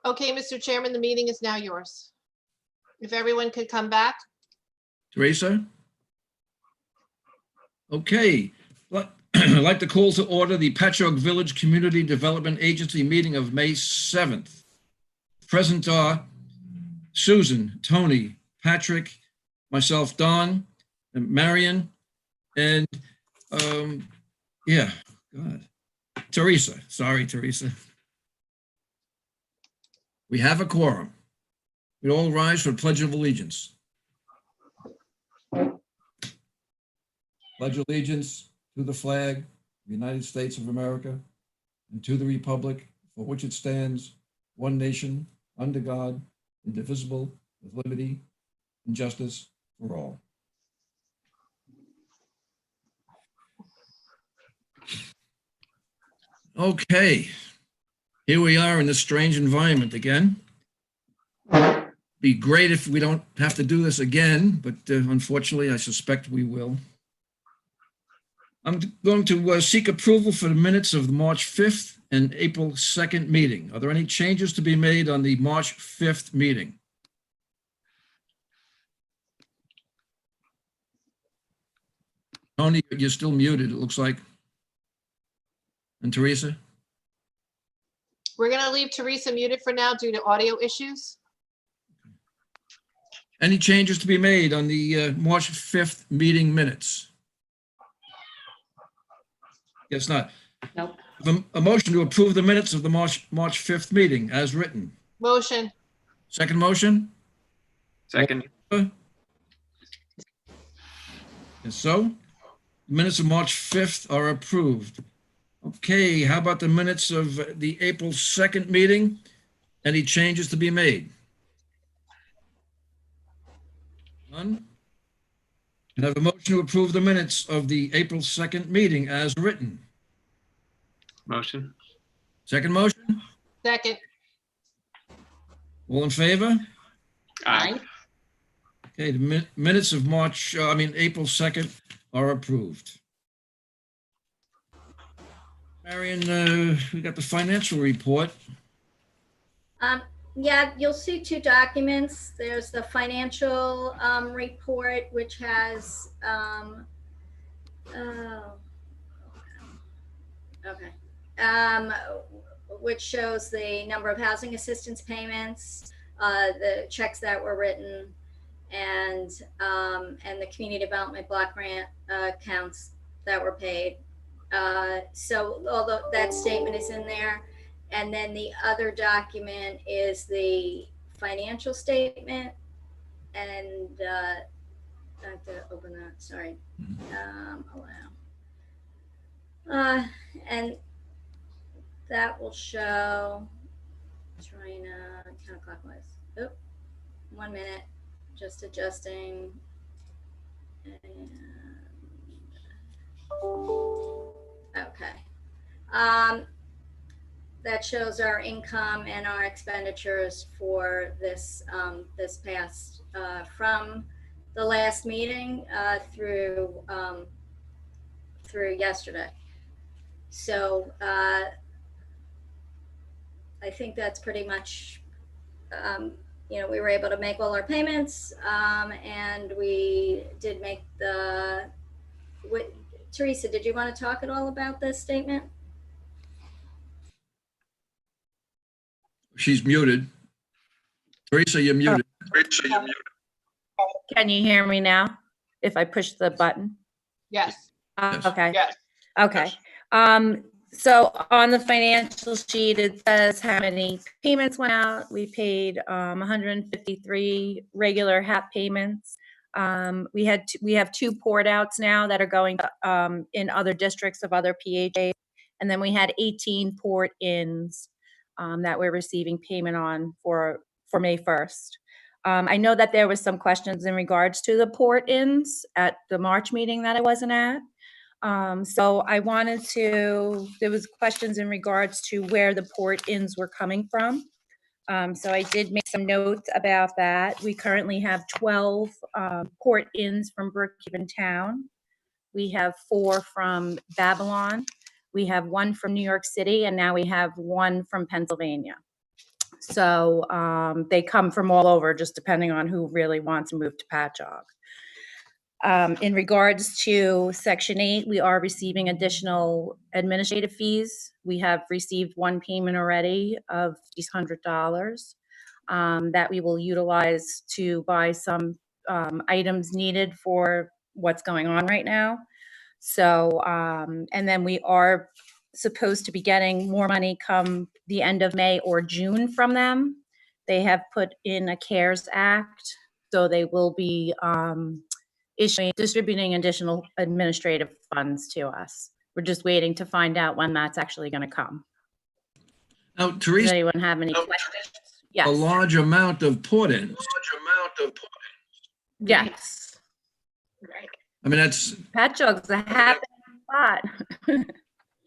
Okay, Mr. Chairman, the meeting is now yours. If everyone could come back. Teresa? Okay. I'd like to call to order the Patchogue Village Community Development Agency meeting of May 7th. Present are Susan, Tony, Patrick, myself, Don, and Marion, and Teresa. Sorry, Teresa. We have a quorum. We all rise for the Pledge of Allegiance. Pledge allegiance to the flag of the United States of America and to the republic for which it stands, one nation, under God, indivisible, with liberty and justice for all. Okay, here we are in this strange environment again. Be great if we don't have to do this again, but unfortunately, I suspect we will. I'm going to seek approval for the minutes of the March 5th and April 2nd meeting. Are there any changes to be made on the March 5th meeting? Tony, you're still muted, it looks like. And Teresa? We're going to leave Teresa muted for now due to audio issues. Any changes to be made on the March 5th meeting minutes? Guess not. Nope. A motion to approve the minutes of the March 5th meeting as written. Motion. Second motion? Second. And so, minutes of March 5th are approved. Okay, how about the minutes of the April 2nd meeting? Any changes to be made? None? Can I have a motion to approve the minutes of the April 2nd meeting as written? Motion. Second motion? Second. All in favor? Aye. Okay, the minutes of April 2nd are approved. Marion, we got the financial report. Yeah, you'll see two documents. There's the financial report, which has, which shows the number of housing assistance payments, the checks that were written, and the community development block grant accounts that were paid. So although that statement is in there, and then the other document is the financial statement, and I have to open that, sorry. Allow. And that will show, trying counterclockwise. Oh, 1 minute, just adjusting. And, okay. That shows our income and our expenditures for this this past from the last meeting through yesterday. So I think that's pretty much we were able to make all our payments, and we did make the. Teresa, did you want to talk at all about this statement? She's muted. Teresa, you're muted. Teresa, you're muted. Can you hear me now if I push the button? Yes. Yes. Okay. Yes. Okay. So on the financial sheet, it says how many payments went out. We paid 153 regular HAP payments. We have 2 port outs now that are going in other districts of other PHAs. And then we had 18 port ins that we're receiving payment on for May 1st. I know that there was some questions in regards to the port ins at the March meeting that I wasn't at. So I wanted to, there was questions in regards to where the port ins were coming from. So I did make some notes about that. We currently have 12 port ins from Brookhaven Town. We have 4 from Babylon. We have 1 from New York City, and now we have 1 from Pennsylvania. So they come from all over, just depending on who really wants to move to Patchogue. In regards to Section 8, we are receiving additional administrative fees. We have received one payment already of $100 that we will utilize to buy some items needed for what's going on right now. So, and then we are supposed to be getting more money come the end of May or June from them. They have put in a CARES Act, so they will be distributing additional administrative funds to us. We're just waiting to find out when that's actually going to come. Now, Does Teresa, anyone have any questions? Yes. a large amount of port-ins. Yes. I mean, that's, Patchogue's a happy spot.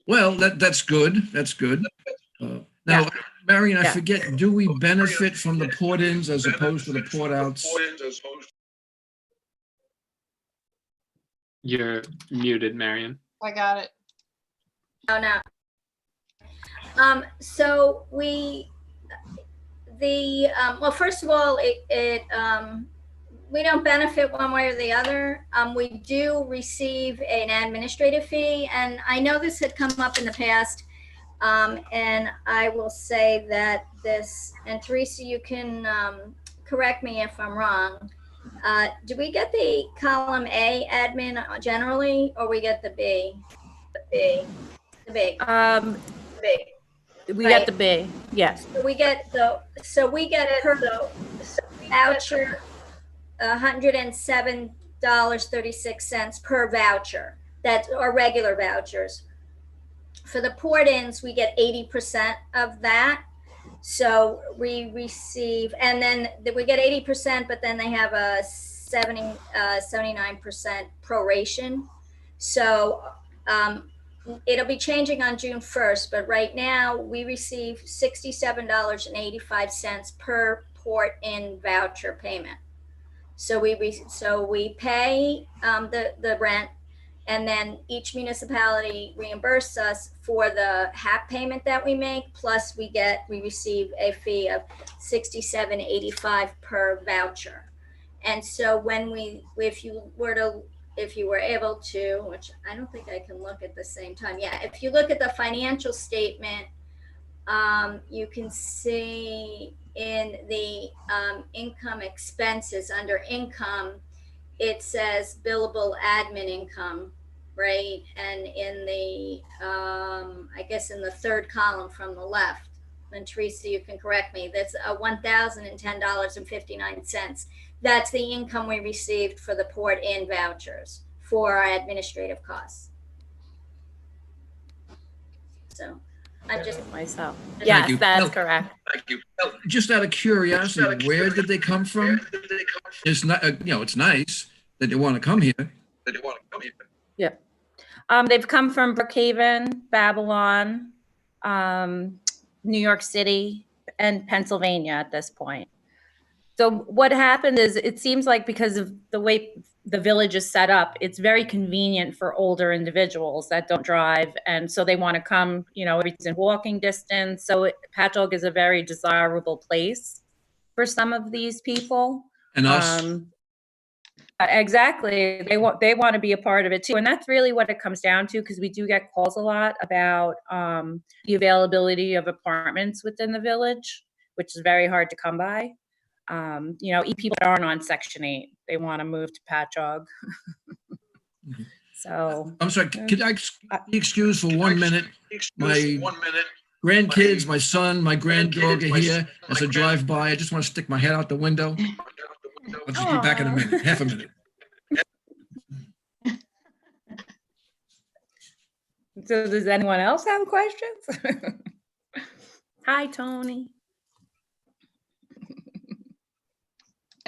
well, that's good. That's good. Now, Yeah. Marion, I Yeah. forget, do we benefit from the port-ins as opposed to the port-outs? You're muted, Marion. I got it. Oh, no. So well, first of all, we don't benefit one way or the other. We do receive an administrative fee, and I know this had come up in the past. And I will say that this, and Teresa, you can correct me if I'm wrong. Do we get the column A admin generally, or we get the B? The B. We Right. got the B, yes. We get per voucher, $107.36 per voucher. That are regular vouchers. For the port-ins, we get 80% of that. So we receive, and then we get 80%, but then they have a 79% proration. So it'll be changing on June 1st, but right now we receive $67.85 per port-in voucher payment. So we pay the rent, and then each municipality reimburses us for the HAP payment that we make, plus we receive a fee of $67.85 per voucher. And so if you were able to, which I don't think I can look at the same time. Yeah, if you look at the financial statement, you can see in the income expenses under income, it says billable admin income, right? And in the, I guess in the third column from the left, and Teresa, you can correct me, that's $1,010.59. That's the income we received for the port-in vouchers for our administrative costs. So I'm just Myself. Thank Yes, you. that's No. correct. Thank you. Just out of curiosity, where did they come from? It's not, it's nice that they want to come here. Yeah. They've come from Brookhaven, Babylon, New York City, and Pennsylvania at this point. So what happened is, it seems like because of the way the village is set up, it's very convenient for older individuals that don't drive. And so they want to come, everything's in walking distance. So Patchogue is a very desirable place for some of these people. And us, Exactly. They want to be a part of it too. And that's really what it comes down to, because we do get calls a lot about the availability of apartments within the village, which is very hard to come by. People that aren't on Section 8, they want to move to Patchogue. So I'm sorry, could I be excused for 1 minute? My grandkids, my son, my granddaughter here, as I drive by, I just want to stick my head out the window. I'll just be back in a minute, half a minute. So does anyone else have questions? Hi, Tony.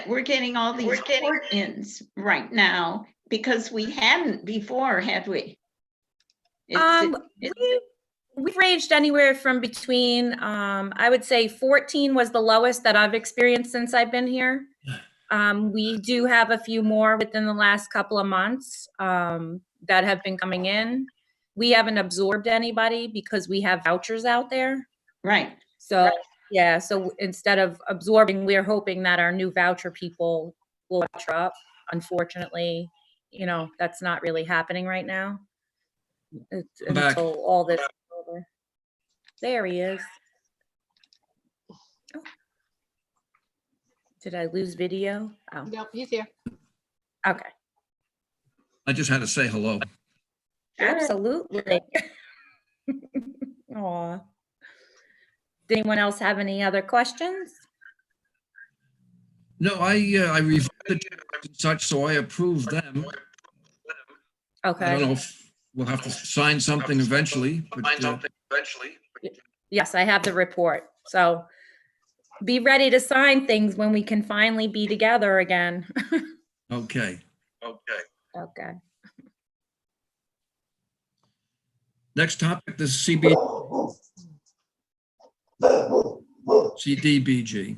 We're getting all these port-ins right now because we hadn't before, had we? We've ranged anywhere from between, I would say 14 was the lowest that I've experienced since I've been here. We do have a few more within the last couple of months that have been coming in. We haven't absorbed anybody because we have vouchers out there. Right. So Yeah, so instead of absorbing, we're hoping that our new voucher people will voucher up. Unfortunately, that's not really happening right now. It's I'm back. until all this is over. There he is. Oh. Did I lose video? Oh, No, he's here. okay. I just had to say hello. Absolutely. Aw. Did anyone else have any other questions? No, I reviewed the checks and such, so I approved them. I don't Okay. know if we'll have to sign something eventually, but Yes, I have the report. So be ready to sign things when we can finally be together again. okay. Okay. Next topic, the CDBG.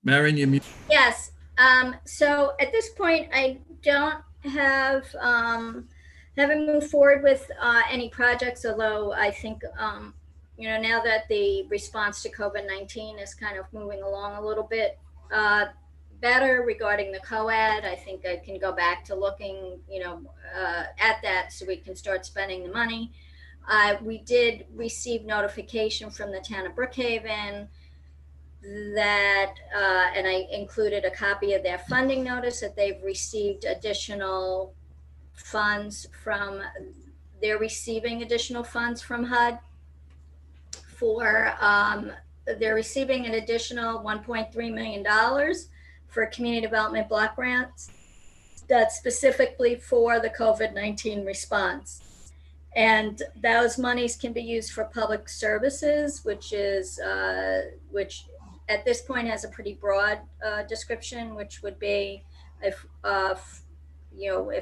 Marion, you mute. Yes, so at this point, I don't have, haven't moved forward with any projects, although I think, now that the response to COVID-19 is kind of moving along a little bit better regarding the co-ed, I think I can go back to looking, at that so we can start spending the money. We did receive notification from the town of Brookhaven that, and I included a copy of their funding notice, that they've received additional funds from, they're receiving additional funds from HUD for, they're receiving an additional $1.3 million for community development block grants that's specifically for the COVID-19 response. And those monies can be used for public services, which at this point has a pretty broad description, which would be if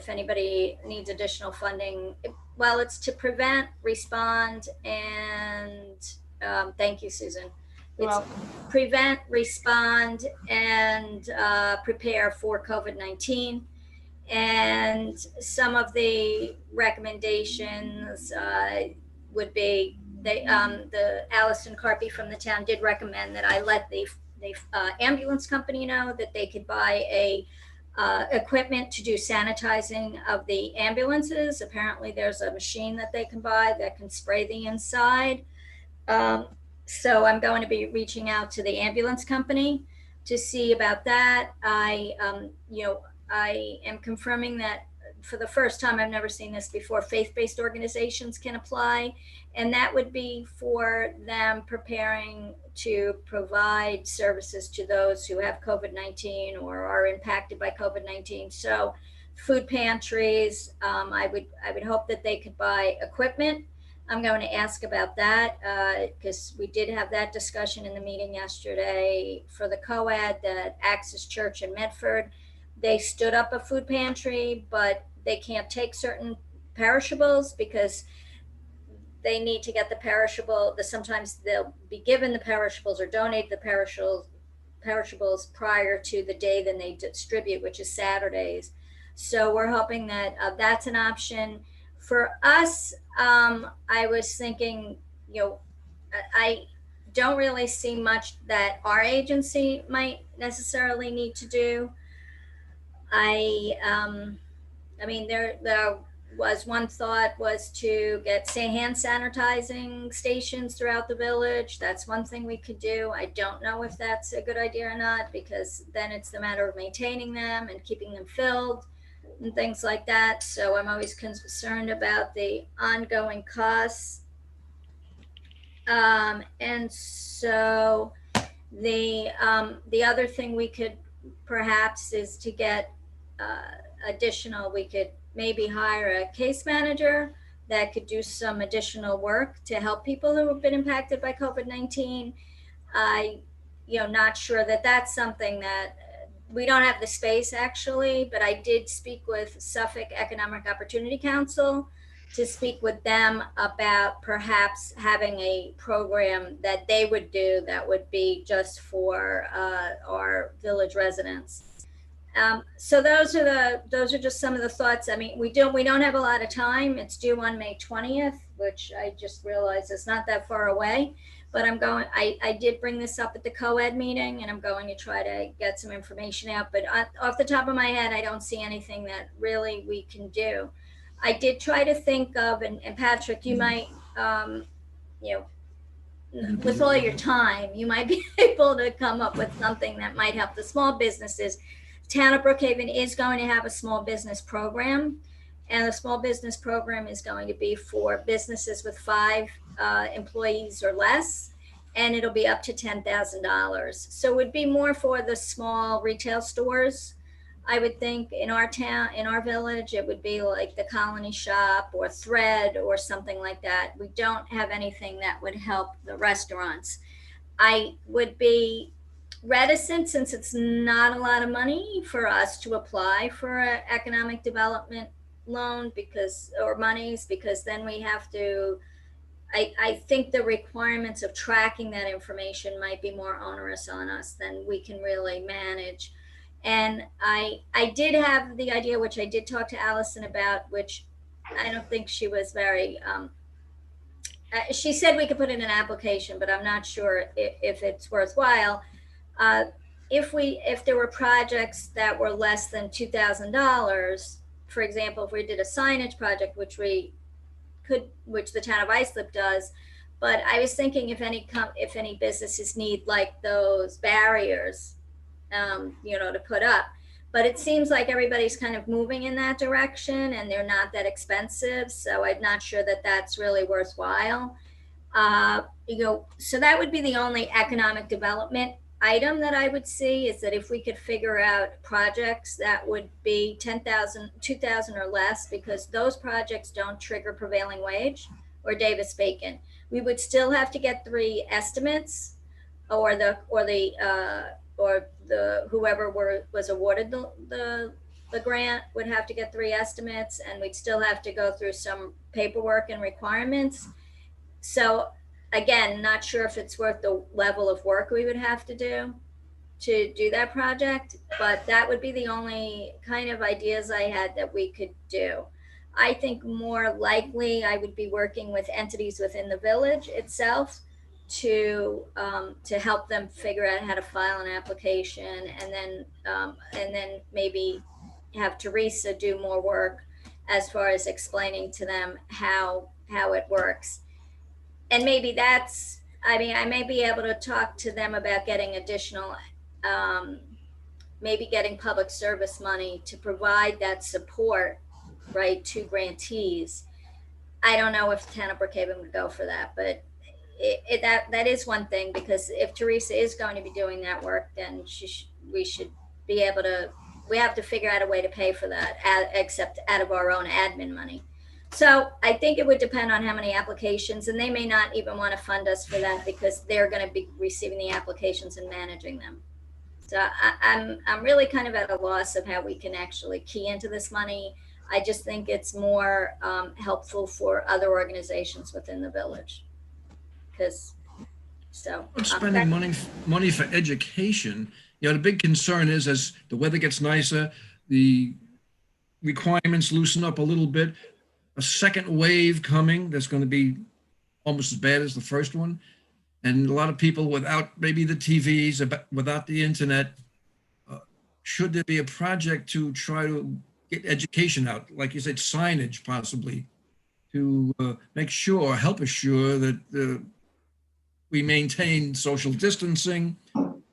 anybody needs additional funding. Well, it's to prevent, respond, and thank you, Susan. You're It's welcome. prevent, respond, and prepare for COVID-19. And some of the recommendations would be, the Allison Carpy from the town did recommend that I let the ambulance company know that they could buy equipment to do sanitizing of the ambulances. Apparently there's a machine that they can buy that can spray the inside. So I'm going to be reaching out to the ambulance company to see about that. I am confirming that for the first time, I've never seen this before, faith-based organizations can apply. And that would be for them preparing to provide services to those who have COVID-19 or are impacted by COVID-19. So food pantries, I would hope that they could buy equipment. I'm going to ask about that because we did have that discussion in the meeting yesterday for the co-ed, that Access Church in Medford. They stood up a food pantry, but they can't take certain perishables because they need to get the perishable. Sometimes they'll be given the perishables or donate the perishables prior to the day then they distribute, which is Saturdays. So we're hoping that that's an option. For us, I was thinking, I don't really see much that our agency might necessarily need to do. There was one thought was to get hand sanitizing stations throughout the village. That's one thing we could do. I don't know if that's a good idea or not, because then it's the matter of maintaining them and keeping them filled and things like that. So I'm always concerned about the ongoing costs. And so the other thing we could perhaps is to get we could maybe hire a case manager that could do some additional work to help people who have been impacted by COVID-19. Not sure that that's something that we don't have the space actually, but I did speak with Suffolk Economic Opportunity Council to speak with them about perhaps having a program that they would do that would be just for our village residents. So those are just some of the thoughts. I mean, we don't have a lot of time. It's due on May 20th. which I just realized is not that far away. But I did bring this up at the co-ed meeting, and I'm going to try to get some information out. But off the top of my head, I don't see anything that really we can do. I did try to think of, and Patrick, you might, you know, with all your time, you might be able to come up with something that might help the small businesses. Town of Brookhaven is going to have a small business program, and the small business program is going to be for businesses with 5 employees or less, and it'll be up to $10,000. So it would be more for the small retail stores. I would think in our town, in our village, it would be like the Colony Shop or Thread or something like that. We don't have anything that would help the restaurants. I would be reticent, since it's not a lot of money for us to apply for an economic development loan or monies, because then we have to, I think the requirements of tracking that information might be more onerous on us than we can really manage. And I did have the idea, which I did talk to Allison about, which I don't think she was very, she said we could put in an application, but I'm not sure if it's worthwhile. If there were projects that were less than $2,000, for example, if we did a signage project, which the town of Islip does, but I was thinking if any businesses need like those barriers, to put up, but it seems like everybody's kind of moving in that direction, and they're not that expensive. So I'm not sure that that's really worthwhile. So that would be the only economic development item that I would see, is that if we could figure out projects that would be 10,000, 2,000 or less, because those projects don't trigger prevailing wage or Davis-Bacon. We would still have to get 3 estimates, or whoever was awarded the grant would have to get 3 estimates, and we'd still have to go through some paperwork and requirements. So again, not sure if it's worth the level of work we would have to do that project, but that would be the only kind of ideas I had that we could do. I think more likely I would be working with entities within the village itself to help them figure out how to file an application, and then maybe have Teresa do more work as far as explaining to them how it works. And maybe I may be able to talk to them about getting additional, maybe getting public service money to provide that support, right, to grantees. I don't know if the town of Brookhaven would go for that, but that is one thing, because if Teresa is going to be doing that work, then we should be able to, we have to figure out a way to pay for that, except out of our own admin money. So I think it would depend on how many applications, and they may not even want to fund us for that, because they're going to be receiving the applications and managing them. So I'm really kind of at a loss of how we can actually key into this money. I just think it's more helpful for other organizations within the village. Spending money for education. The big concern is, as the weather gets nicer, the requirements loosen up a little bit. A second wave coming that's going to be almost as bad as the first one, and a lot of people without maybe the TVs, without the internet. Should there be a project to try to get education out, like you said, signage possibly, to help assure that we maintain social distancing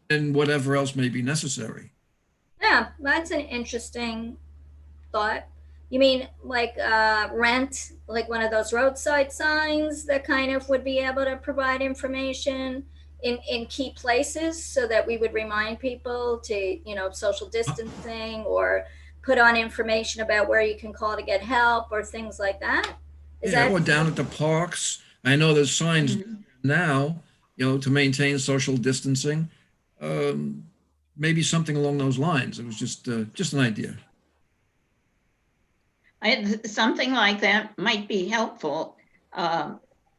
and whatever else may be necessary? Yeah, that's an interesting thought. You mean like rent, like one of those roadside signs that kind of would be able to provide information in key places, so that we would remind people to, social distancing, or put on information about where you can call to get help or things like that? Or down at the parks. I know there's signs now, to maintain social distancing. Maybe something along those lines. It was just an idea. Something like that might be helpful,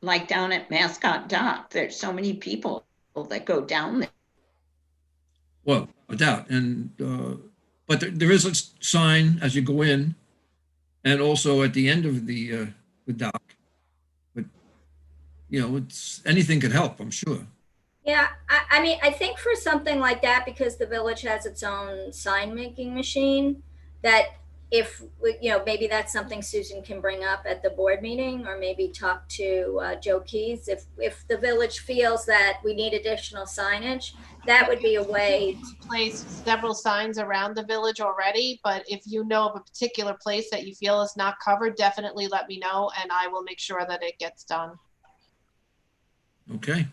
like down at Mascot Dock. There's so many people that go down there. Well, no doubt. And but there is a sign as you go in, and also at the end of the dock. anything could help, I'm sure. Yeah, I mean, I think for something like that, because the village has its own sign making machine, that if, maybe that's something Susan can bring up at the board meeting, or maybe talk to Joe Keys. If the village feels that we need additional signage, that would be a way. Place several signs around the village already, but if you know of a particular place that you feel is not covered, definitely let me know and I will make sure that it gets done. Okay.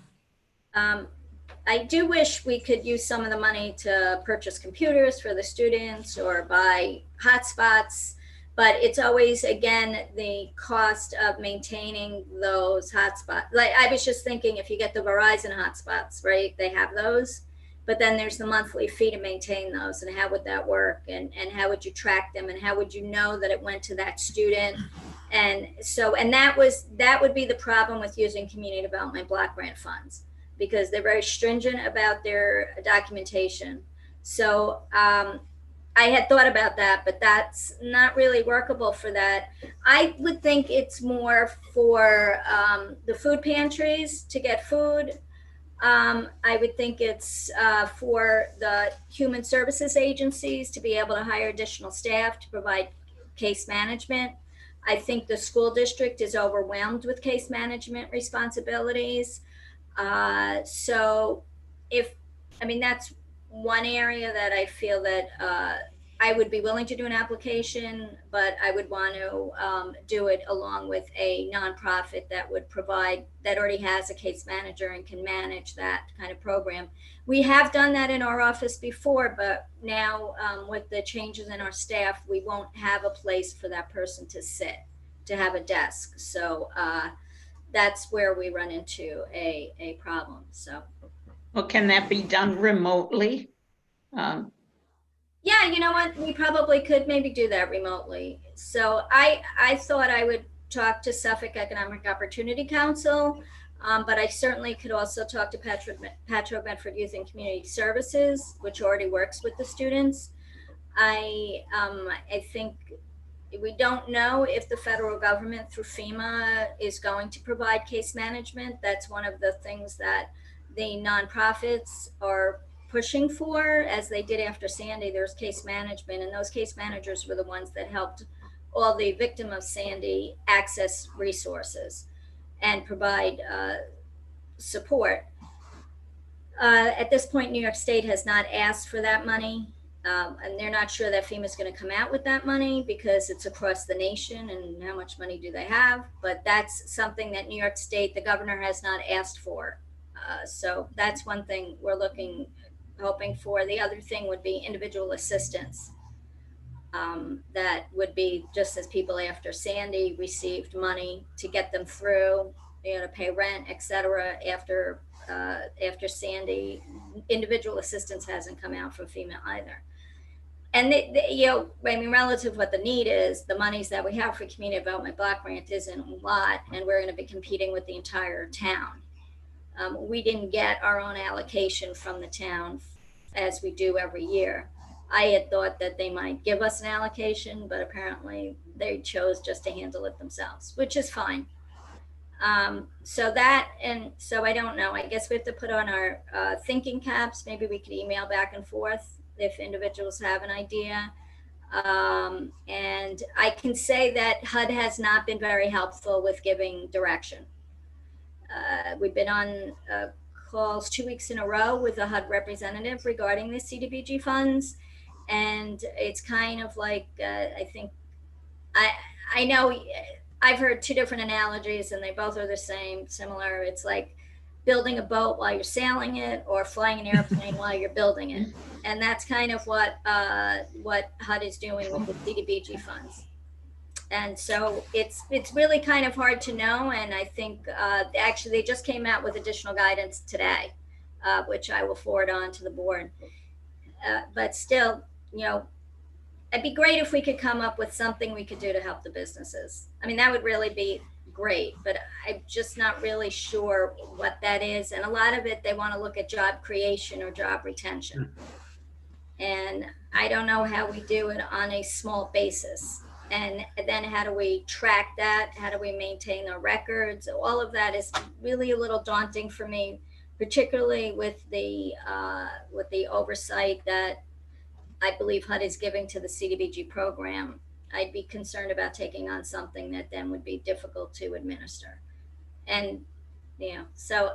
I do wish we could use some of the money to purchase computers for the students or buy hotspots, but it's always, again, the cost of maintaining those hotspots. Like, I was just thinking, if you get the Verizon hotspots, right, they have those, but then there's the monthly fee to maintain those, and how would that work, and how would you track them, and how would you know that it went to that student? And so, and that would be the problem with using community development block grant funds, because they're very stringent about their documentation. So I had thought about that, but that's not really workable for that. I would think it's more for the food pantries to get food. I would think it's for the human services agencies to be able to hire additional staff to provide case management. I think the school district is overwhelmed with case management responsibilities. So that's one area that I feel that I would be willing to do an application, but I would want to do it along with a nonprofit that already has a case manager and can manage that kind of program. We have done that in our office before, but now with the changes in our staff, we won't have a place for that person to sit, to have a desk. So that's where we run into a problem. So, well, can that be done remotely? Yeah, you know what? We probably could maybe do that remotely. So I thought I would talk to Suffolk Economic Opportunity Council, but I certainly could also talk to Patchogue Medford Youth and Community Services, which already works with the students. I think we don't know if the federal government through FEMA is going to provide case management. That's one of the things that the nonprofits are pushing for, as they did after Sandy. There's case management, and those case managers were the ones that helped all the victim of Sandy access resources and provide support. At this point, New York State has not asked for that money. And they're not sure that FEMA is going to come out with that money because it's across the nation, and how much money do they have? But that's something that New York State, the governor, has not asked for. So that's one thing we're hoping for. The other thing would be individual assistance. That would be just as people after Sandy received money to get them through, to pay rent, etc. After Sandy, individual assistance hasn't come out from FEMA either. And relative to what the need is, the monies that we have for community development block grant isn't a lot, and we're going to be competing with the entire town. We didn't get our own allocation from the town as we do every year. I had thought that they might give us an allocation, but apparently they chose just to handle it themselves, which is fine. So I don't know. I guess we have to put on our thinking caps. Maybe we could email back and forth if individuals have an idea. And I can say that HUD has not been very helpful with giving direction. We've been on calls 2 weeks in a row with a HUD representative regarding the CDBG funds. And it's kind of like, I know I've heard two different analogies and they both are the similar. It's like building a boat while you're sailing it, or flying an airplane while you're building it. And that's kind of what HUD is doing with the CDBG funds. And so it's really kind of hard to know. And I think actually they just came out with additional guidance today, which I will forward on to the board. But still, it'd be great if we could come up with something we could do to help the businesses. I mean, that would really be great, but I'm just not really sure what that is. And a lot of it, they want to look at job creation or job retention. And I don't know how we do it on a small basis. And then how do we track that? How do we maintain the records? All of that is really a little daunting for me, particularly with the oversight that I believe HUD is giving to the CDBG program. I'd be concerned about taking on something that then would be difficult to administer. And, so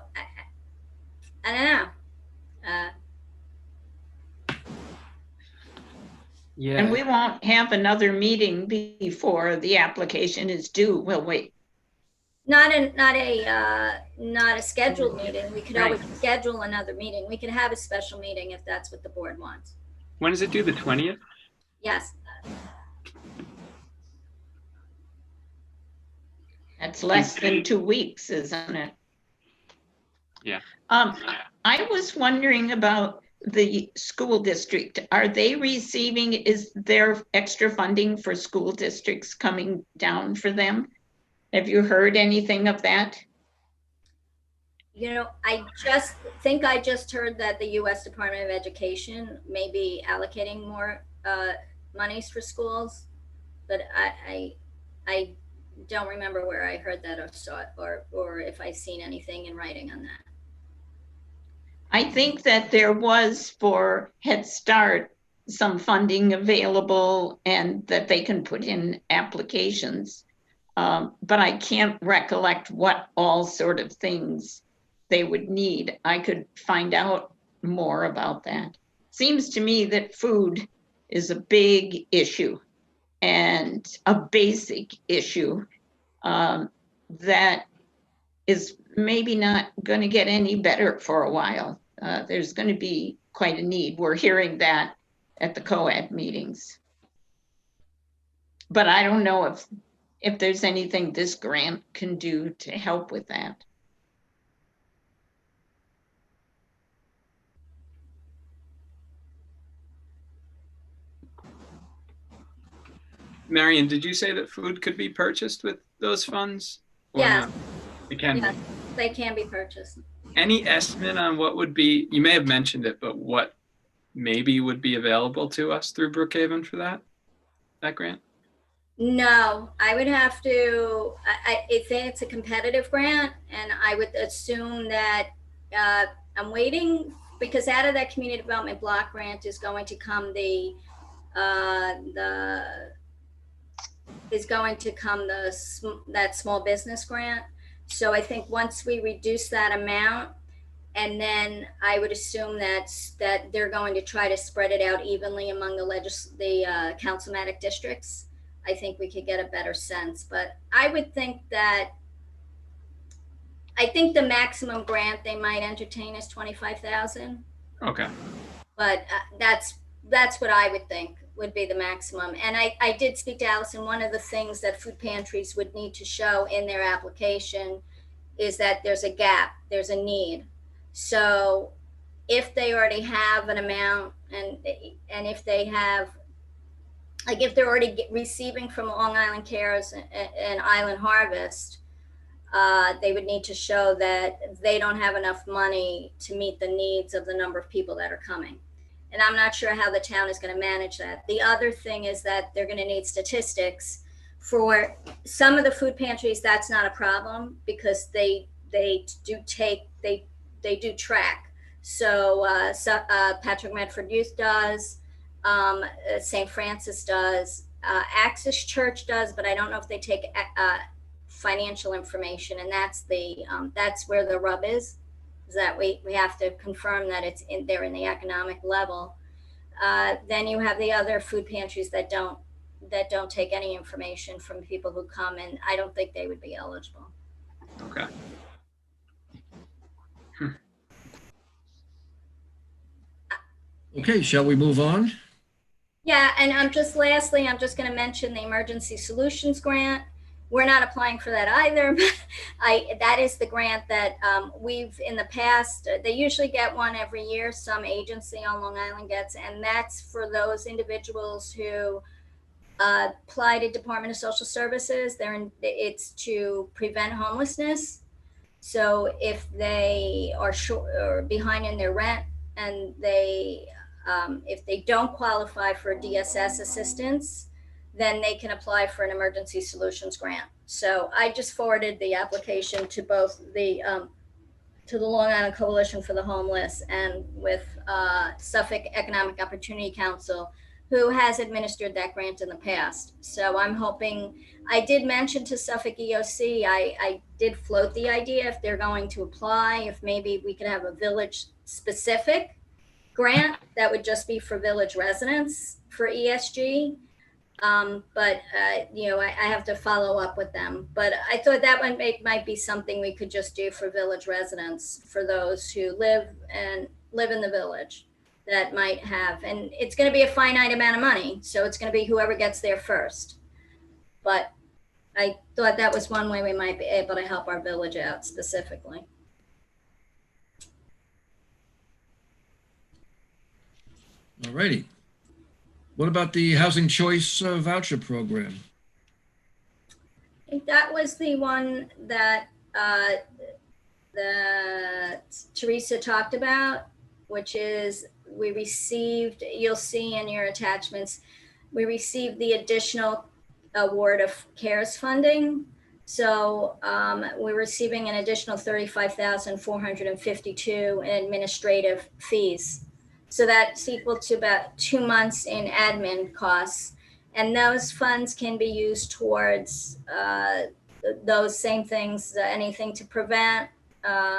I don't know. Yeah. And we won't have another meeting before the application is due, will we? Not a scheduled meeting. We could always schedule another meeting. We could have a special meeting if that's what the board wants. When is it due? The 20th? Yes. That's less than 2 weeks, isn't it? Yeah. I was wondering about the school district. Are they receiving, is there extra funding for school districts coming down for them? Have you heard anything of that? I just heard that the U.S. Department of Education may be allocating more monies for schools, but I don't remember where I heard that or saw it, or if I've seen anything in writing on that. I think that there was for Head Start some funding available and that they can put in applications. But I can't recollect what all sort of things they would need. I could find out more about that. Seems to me that food is a big issue and a basic issue that is maybe not going to get any better for a while. There's going to be quite a need. We're hearing that at the COAD meetings. But I don't know if there's anything this grant can do to help with that. Marion, did you say that food could be purchased with those funds? Yes. Not? It can Yes, be. they can be purchased. Any estimate on what would be, you may have mentioned it, but what maybe would be available to us through Brookhaven for that grant? No, I would have to, I think it's a competitive grant, and I would assume that I'm waiting, because out of that community development block grant is going to come that small business grant. So I think once we reduce that amount, and then I would assume that they're going to try to spread it out evenly among the councilmatic districts, I think we could get a better sense. But I would think the maximum grant they might entertain is $25,000. Okay. But that's what I would think would be the maximum. And I did speak to Allison. One of the things that food pantries would need to show in their application is that there's a gap, there's a need. So if they already have an amount, and if they have, like if they're already receiving from Long Island Cares and Island Harvest, they would need to show that they don't have enough money to meet the needs of the number of people that are coming. And I'm not sure how the town is going to manage that. The other thing is that they're going to need statistics. For some of the food pantries, that's not a problem, because they do track. So Patchogue Medford Youth does, St. Francis does, Access Church does, but I don't know if they take financial information, and that's where the rub is that we have to confirm that they're in the economic level. Then you have the other food pantries that don't take any information from people who come, and I don't think they would be eligible. Okay. Okay, shall we move on? Yeah, and lastly, I'm just going to mention the Emergency Solutions Grant. We're not applying for that either. That is the grant that we've in the past, they usually get one every year. Some agency on Long Island gets, and that's for those individuals who apply to Department of Social Services. It's to prevent homelessness. So if they are short or behind in their rent, and if they don't qualify for DSS assistance, then they can apply for an emergency solutions grant. So I just forwarded the application to both to the Long Island Coalition for the Homeless and with Suffolk Economic Opportunity Council, who has administered that grant in the past. So I'm hoping, I did mention to Suffolk EOC, I did float the idea if they're going to apply, if maybe we could have a village specific grant that would just be for village residents for ESG. But I have to follow up with them. But I thought that one might be something we could just do for village residents, for those who live in the village that might have, and it's going to be a finite amount of money, so it's going to be whoever gets there first. But I thought that was one way we might be able to help our village out specifically. All righty. What about the housing choice voucher program? I think that was the one that Teresa talked about, which is we received, you'll see in your attachments, we received the additional award of CARES funding. So we're receiving an additional $35,452 in administrative fees. So that's equal to about 2 months in admin costs. And those funds can be used towards those same things, anything to prevent,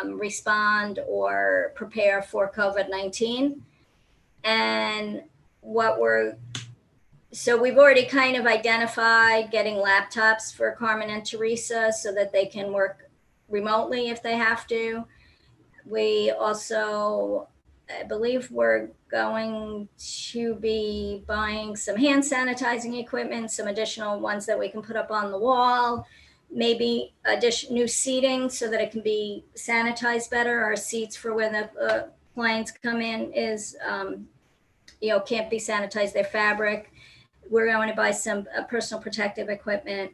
respond, or prepare for COVID-19. And so we've already kind of identified getting laptops for Carmen and Teresa so that they can work remotely if they have to. We also, I believe we're going to be buying some hand sanitizing equipment, some additional ones that we can put up on the wall, maybe new seating so that it can be sanitized better. Our seats for when the clients come in is, can't be sanitized, they're fabric. We're going to buy some personal protective equipment.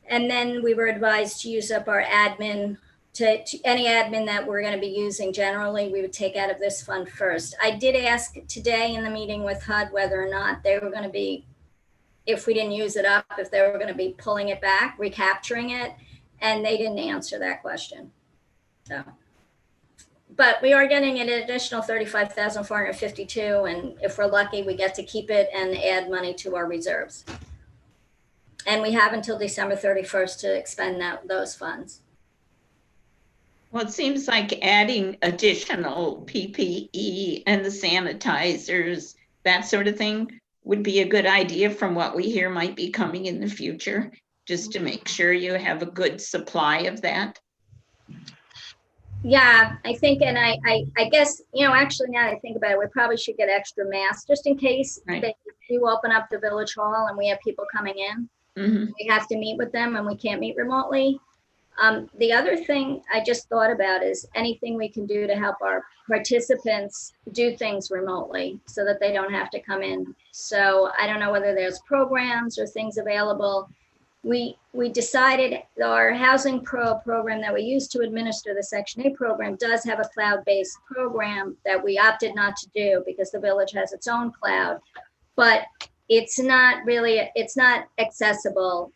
And then we were advised to use up our admin, to any admin that we're going to be using generally, we would take out of this fund first. I did ask today in the meeting with HUD whether or not they were going to be, if we didn't use it up, if they were going to be pulling it back, recapturing it, and they didn't answer that question. So, but we are getting an additional $35,452, and if we're lucky, we get to keep it and add money to our reserves. And we have until December 31st to expend those funds. Well, it seems like adding additional PPE and the sanitizers, that sort of thing, would be a good idea from what we hear might be coming in the future, just to make sure you have a good supply of that. Yeah, I think, and I guess, actually now that I think about it, we probably should get extra masks just in case they do open up the village hall and we have people coming in. Mm-hmm. We have to meet with them and we can't meet remotely. The other thing I just thought about is anything we can do to help our participants do things remotely so that they don't have to come in. So I don't know whether there's programs or things available. We decided our Housing Pro program that we use to administer the Section 8 program does have a cloud-based program that we opted not to do because the village has its own cloud, but it's not accessible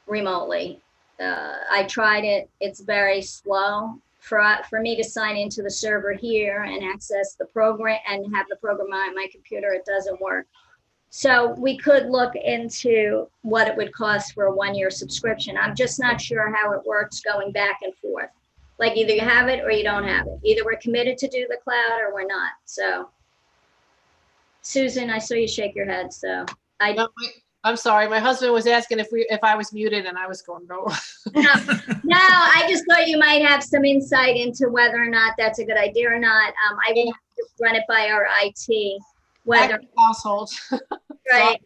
remotely. I tried it. It's very slow for me to sign into the server here and access the program and have the program on my computer. It doesn't work. So we could look into what it would cost for a 1-year subscription. I'm just not sure how it works going back and forth. Like either you have it or you don't have it. Either we're committed to do the cloud or we're not. So Susan, I saw you shake your head. So I'm sorry. My husband was asking if I was muted and I was going, no. No, I just thought you might have some insight into whether or not that's a good idea or not. I will have to run it by our IT. Whether household, right,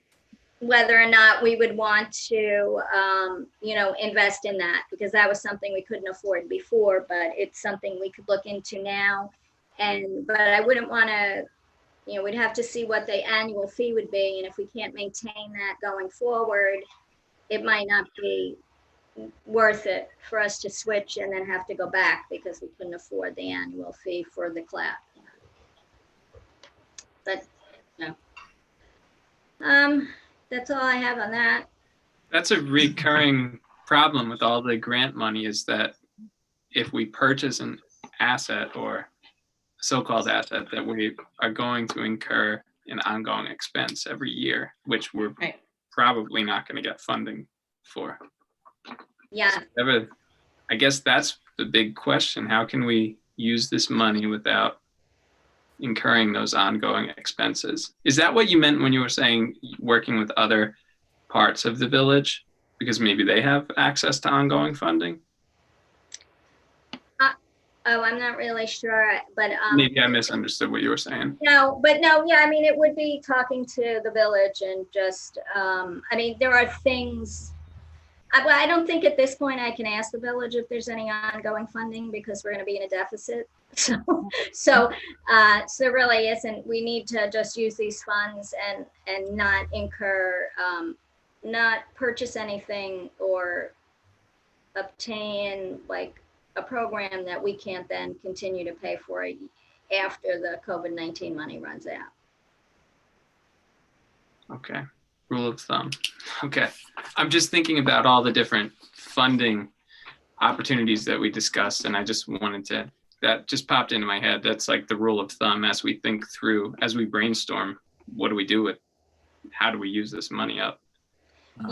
whether or not we would want to, invest in that, because that was something we couldn't afford before, but it's something we could look into now. But I wouldn't want to, we'd have to see what the annual fee would be, and if we can't maintain that going forward, it might not be worth it for us to switch and then have to go back because we couldn't afford the annual fee for the cloud. But That's all I have on that. That's a recurring problem with all the grant money, is that if we purchase an asset or so-called asset, that we are going to incur an ongoing expense every year, which we're Right. probably not going to get funding for. Yeah, I guess that's the big question. How can we use this money without incurring those ongoing expenses? Is that what you meant when you were saying working with other parts of the village? Because maybe they have access to ongoing funding? oh, I'm not really sure, but Maybe I misunderstood what you were saying. no, yeah, I mean, it would be talking to the village and just, I mean, there are things, well, I don't think at this point I can ask the village if there's any ongoing funding because we're going to be in a deficit. So there really isn't. We need to just use these funds and not incur, not purchase anything or obtain like a program that we can't then continue to pay for after the COVID-19 money runs out. Okay, rule of thumb. Okay, I'm just thinking about all the different funding opportunities that we discussed, and I just wanted to, that just popped into my head. That's like the rule of thumb as we think through, as we brainstorm, what do we do with, how do we use this money up?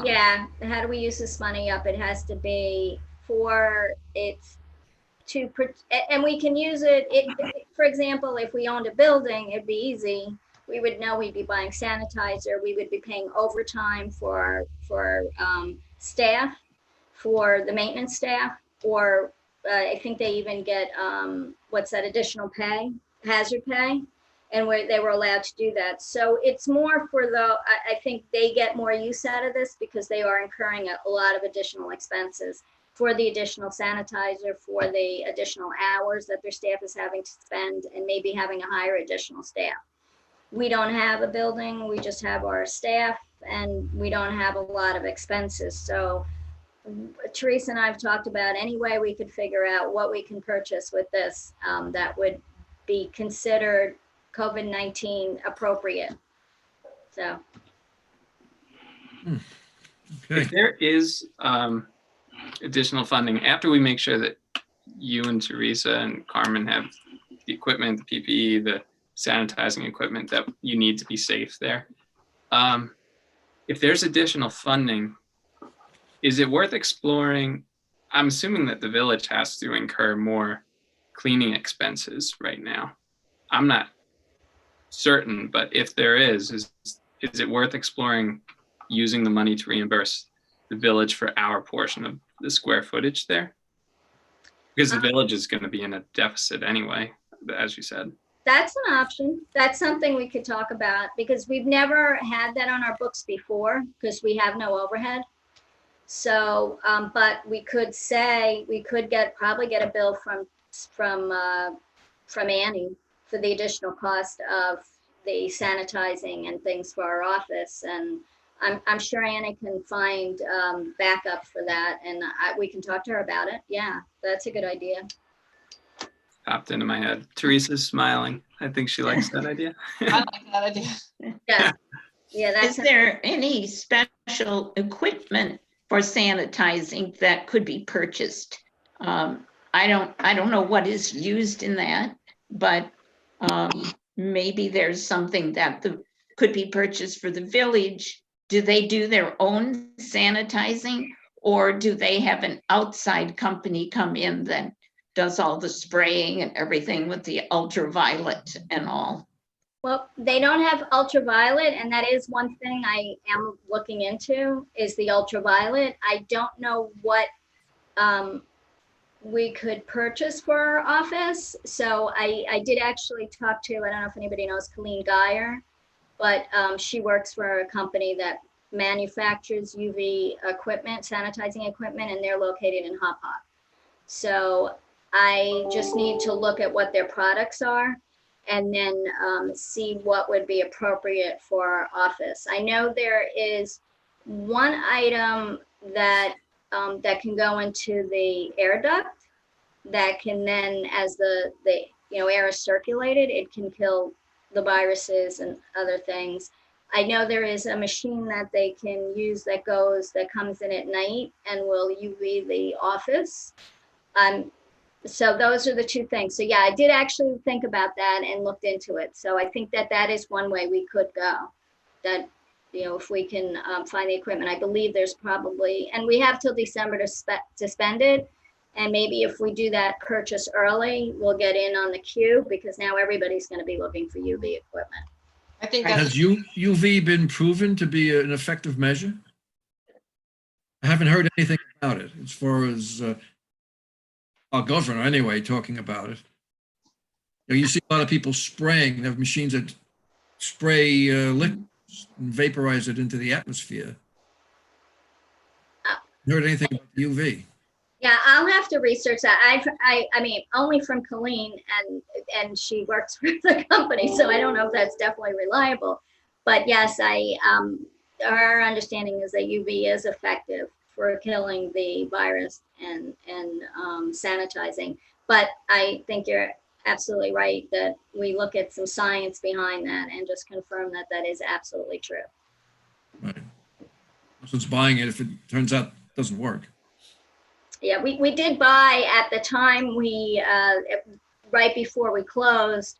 Yeah, how do we use this money up? It has to be for it's to, and we can use it, for example, if we owned a building, it'd be easy. We would know we'd be buying sanitizer. We would be paying overtime for staff, for the maintenance staff, or I think they even get, what's that, additional pay, hazard pay, and they were allowed to do that. So it's more for the, I think they get more use out of this because they are incurring a lot of additional expenses for the additional sanitizer, for the additional hours that their staff is having to spend, and maybe having to hire additional staff. We don't have a building, we just have our staff, and we don't have a lot of expenses. So Teresa and I have talked about any way we could figure out what we can purchase with this that would be considered COVID-19 appropriate. So. Okay. If there is additional funding, after we make sure that you and Teresa and Carmen have the equipment, the PPE, the sanitizing equipment that you need to be safe there, if there's additional funding, is it worth exploring? I'm assuming that the village has to incur more cleaning expenses right now. I'm not certain, but if there is it worth exploring using the money to reimburse the village for our portion of the square footage there? Because the village is going to be in a deficit anyway, as you said. That's an option. That's something we could talk about because we've never had that on our books before because we have no overhead. So, but we could say, we could probably get a bill from Annie for the additional cost of the sanitizing and things for our office. And I'm sure Annie can find backup for that, and we can talk to her about it. Yeah, that's a good idea. Popped into my head. Teresa's smiling. I think she likes that idea. I like that idea. Yeah, yeah. That's Is there any special equipment for sanitizing that could be purchased? I don't know what is used in that, but maybe there's something that could be purchased for the village. Do they do their own sanitizing, or do they have an outside company come in that does all the spraying and everything with the ultraviolet and all? Well, they don't have ultraviolet, and that is one thing I am looking into is the ultraviolet. I don't know what we could purchase for our office. So I did actually talk to, I don't know if anybody knows Colleen Geyer, but she works for a company that manufactures UV equipment, sanitizing equipment, and they're located in Hop Hop. So I just need to look at what their products are and then see what would be appropriate for our office. I know there is one item that that can go into the air duct that can then, as the air is circulated, it can kill the viruses and other things. I know there is a machine that they can use that comes in at night and will UV the office. So those are the two things. So yeah, I did actually think about that and looked into it. So I think that that is one way we could go. That, you know, if we can find the equipment, I believe there's probably, and we have till December to spend it. And maybe if we do that purchase early, we'll get in on the queue because now everybody's going to be looking for UV equipment. I think Has that's, UV been proven to be an effective measure? I haven't heard anything about it as far as our governor anyway talking about it. You know, you see a lot of people spraying. They have machines that spray liquids and vaporize it into the atmosphere. Heard anything about UV? Yeah, I'll have to research that. I mean, only from Colleen, and she works for the company, so I don't know if that's definitely reliable. But yes, our understanding is that UV is effective for killing the virus and sanitizing. But I think you're absolutely right that we look at some science behind that and just confirm that that is absolutely true. Right. Since buying it, if it turns out it doesn't work. Yeah, we did buy at the time right before we closed,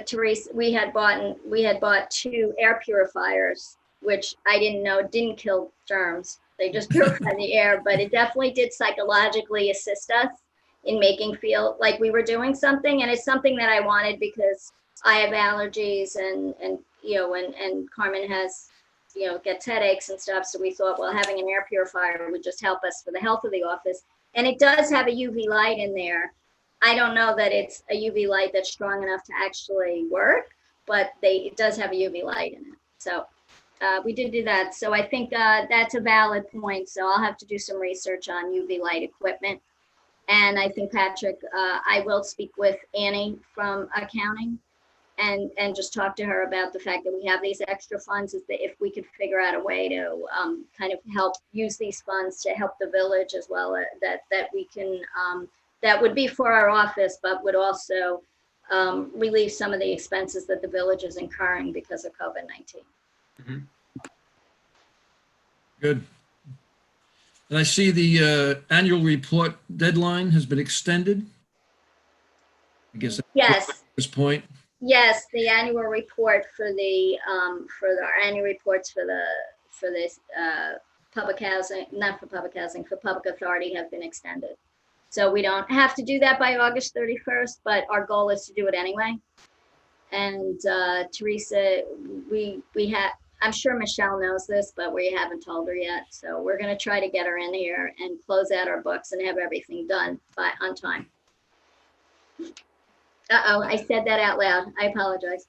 Teresa, we had bought 2 air purifiers, which I didn't know didn't kill germs. They just purify the air, but it definitely did psychologically assist us in making feel like we were doing something. And it's something that I wanted because I have allergies and you know, and Carmen has, you know, gets headaches and stuff. So we thought, well, having an air purifier would just help us for the health of the office. And it does have a UV light in there. I don't know that it's a UV light that's strong enough to actually work, but it does have a UV light in it. So we did do that. So I think that's a valid point. So I'll have to do some research on UV light equipment. And I think, Patrick, I will speak with Annie from accounting and just talk to her about the fact that we have these extra funds, is that if we could figure out a way to kind of help use these funds to help the village as well, that we can, that would be for our office, but would also relieve some of the expenses that the village is incurring because of COVID-19. Mm-hmm. Good. And I see the annual report deadline has been extended. I guess Yes. at this point. Yes, the annual report for our annual reports for this public housing, not for public housing, for public authority have been extended. So we don't have to do that by August 31st, but our goal is to do it anyway. And Teresa, we have, I'm sure Michelle knows this, but we haven't told her yet. So we're going to try to get her in here and close out our books and have everything done on time. Uh-oh, I said that out loud. I apologize.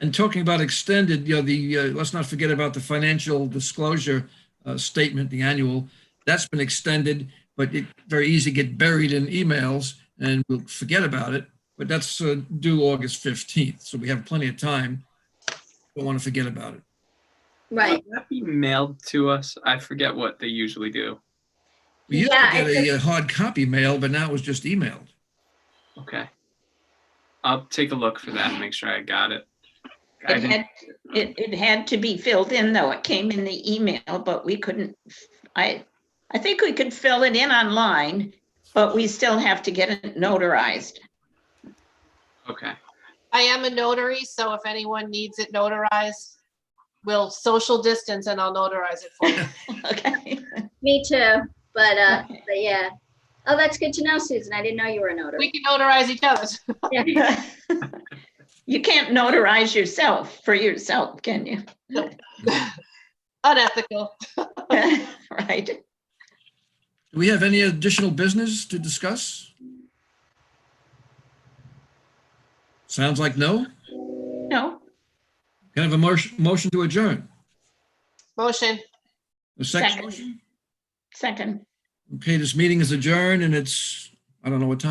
And talking about extended, you know, let's not forget about the financial disclosure statement, the annual. That's been extended, but it's very easy to get buried in emails and we'll forget about it. But that's due August 15th, so we have plenty of time. Don't want to forget about it. Right. Would that be mailed to us? I forget what they usually do. We used to get a hard copy mail, but now it was just emailed. Okay. I'll take a look for that and make sure I got it. It had to be filled in, though. It came in the email, but we couldn't. I think we could fill it in online, but we still have to get it notarized. Okay. I am a notary, so if anyone needs it notarized, we'll social distance and I'll notarize it for you. Okay. Me too, but yeah. Oh, that's good to know, Susan. I didn't know you were a notary. We can notarize each other's. Yeah. You can't notarize yourself for yourself, can you? No. Unethical. Right. Do we have any additional business to discuss? Sounds like no. No. Can I have a motion to adjourn? Motion. A second Second. motion? Second. Okay, this meeting is adjourned and it's, I don't know what time.